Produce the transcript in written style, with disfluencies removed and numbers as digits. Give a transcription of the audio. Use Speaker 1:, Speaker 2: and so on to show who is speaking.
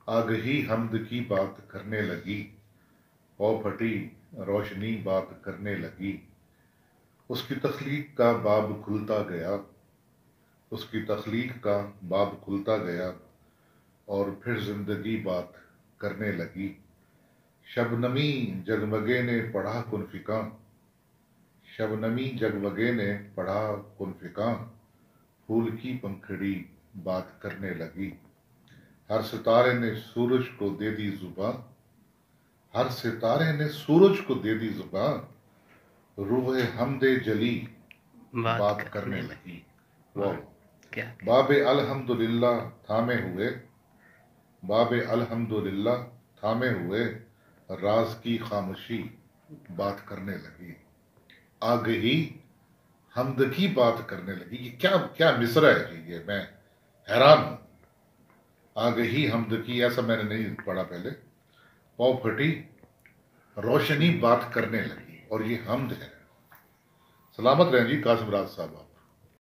Speaker 1: آگہی حمد کی بات کرنے لگی، پاؤ پھٹی روشنی بات کرنے لگی۔ اس کی تخلیق کا باب کھلتا گیا، اس کی تخلیق کا باب کھلتا گیا، اور پھر زندگی بات کرنے لگی۔ شبنمی جگمگے نے پڑھا کن فکاں، شبنمی جگمگے نے پڑھا کن فکاں، پھول کی پنکھڑی بات کرنے لگی۔ ہر ستارے نے سورج کو دے دی زباں، ہر ستارے نے سورج کو دے دی زباں، روح حمد جلی بات کرنے لگی۔ واو! باب الحمدللہ تھامے ہوئے، باب الحمدللہ تھامے ہوئے، راز کی خاموشی بات کرنے لگی۔ آگہی حمد کی بات کرنے لگی۔ یہ کیا مصرع ہے جی، یہ میں حیران ہوں۔ آگہی حمد کی، ایسا میں نے نہیں پڑھا پہلے۔ پاؤ پھٹی روشنی بات کرنے لگی، اور یہ حمد ہے۔ سلامت رہیں جی قاسم راز صاحب آپ۔